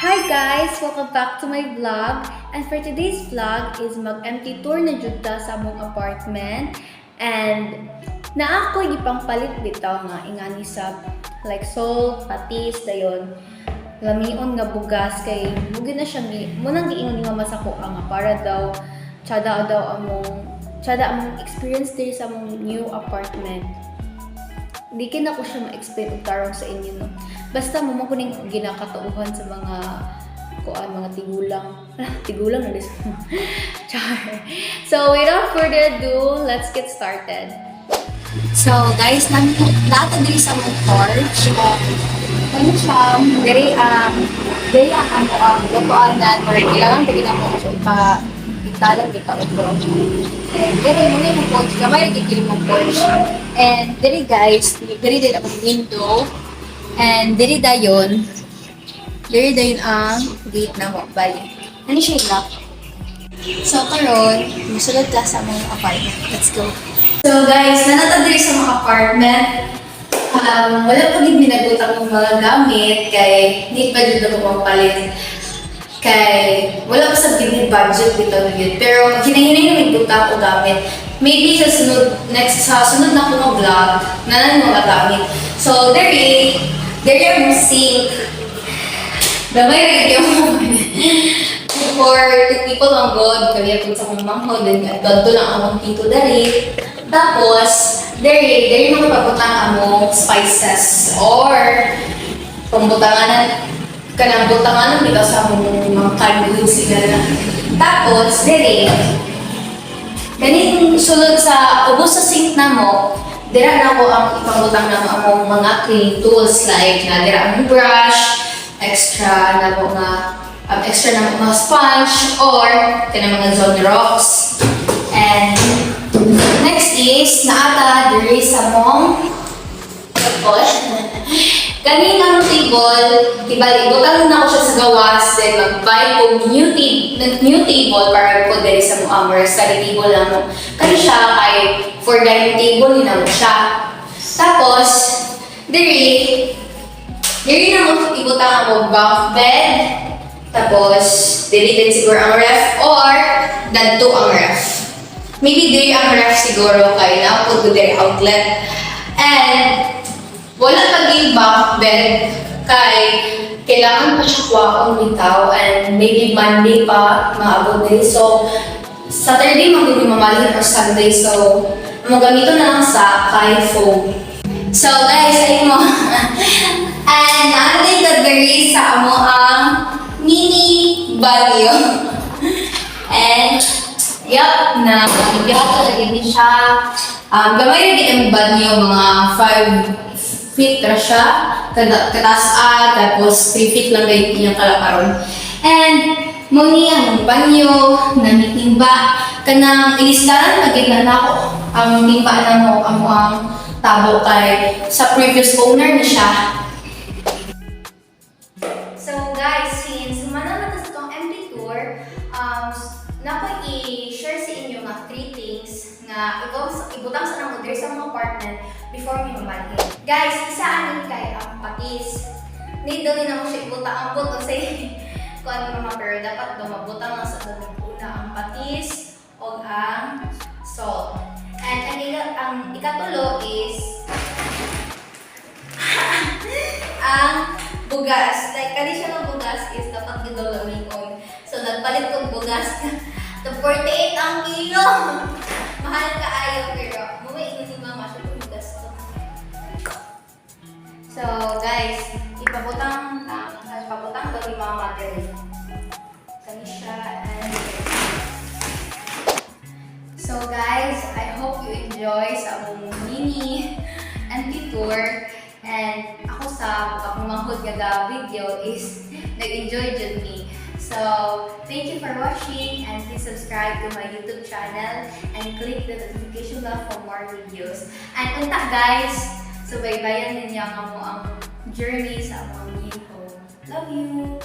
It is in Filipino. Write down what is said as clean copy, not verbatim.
Hi guys! Welcome back to my vlog. And for today's vlog is mag-empty tour na jud ta sa among apartment. And naa ko gipang palit bitaw nga ingani sa like salt, patis, dayon. Lamion nga bugas kay bugi na siya munang giingon nga masako nga para daw tsada among experience diri sa among new apartment. Di kin ako siya ma-explain og tarong sa inyo no. Basta mo ko ning ginakatauhan sa mga mga tigulang na dis. Char. So without further ado, let's get started. So guys, nato diri sa mong porch. Ano siya, very ang lutuanan or kailangan tignan mo siya italag kita ito. And very muna yung porch, kamay nagkikilim mong porch. And very guys, very din ang window. And very dayon ang gate na mo, bali. Ano siya yung lock? So karon, musulod ka sa mga apartment. Let's go. So guys, nanatag diri sa mga apartment. Wala pa gid minagutak ng mga gamit kay need pa jud ako magpalit. Kay wala pa sa gid budget dito yun. Pero hinahinay na may butak o gamit. Maybe sa sunod na ko mga vlog na lang mga gamit. So there yung sink. Damay rin yung for people ang god kami ako sa kong manghod then dadto lang among tito dari. Tapos there yung pagputang among spices or pambutangan kanang butangan bitaw sa among mga canned goods sila. Tapos ganing sulod sa ubos sa sink na mo, dira na ko ang ipangutang na among mga cleaning tools like na dira ang brush, extra na mga sponge or kanang mga zone rocks. And next is naata diri sa mong ganing ang table, tibali ibutang na ko siya sa gawas, then mag-buy ko new table para ko diri sa mga study table lang mo. Kani siya kay for dining table ni na mo siya. Tapos diri na mo ibutang ako bunk bed. Tapos diri din siguro ang ref or dadto ang ref. Maybe diri ang ref siguro kay na pud diri outlet. And wala pag-give bunk bed kay kailangan pa siya kuwaon bitaw and maybe Monday pa maabot din. So, Saturday magiging mamalhin or Sunday. So, magamito na lang sa kay foam. So, guys, ayun mo. And natin kagari sa amo ang mini banyo. And, yup, nabigyan lagi din siya. Gamay rin ang banyo, mga 5 feet ra siya, kataas tapos 3 feet lang kayo iyang kalakaron. And muni ang banyo, namitimba, kanang inislaran pagiglan ako ang timba na mo ang tabo kay sa previous owner ni siya. So guys, since manang natas itong empty tour, nako i-share sa inyo nga 3 things nga ibutang sa namo diri sa mga apartment before mi mamalhin. Guys, isa anin kay ang patis. Need daw na mo siya ibutang ang buto sa kung ano mga pero dapat daw mabutang lang sa damig una ang patis o ang salt. And ang ikatulo is ang bugas. Like, kani siya ng bugas is dapat gidolamingon. So, nagpalit kong bugas to 48 ang kilo. Mahal ka ayaw pero mumiingon si mama siya kung bugas to. So, guys, ipabutang daw yung mga material. Kani siya and so guys, I hope you enjoy sa among mini empty tour. And ako sa akong manghod nga video is nag-enjoy jud me. So, thank you for watching and please subscribe to my YouTube channel and click the notification bell for more videos. And unta guys, subaybayan ninyo ang journey sa among new home. Love you!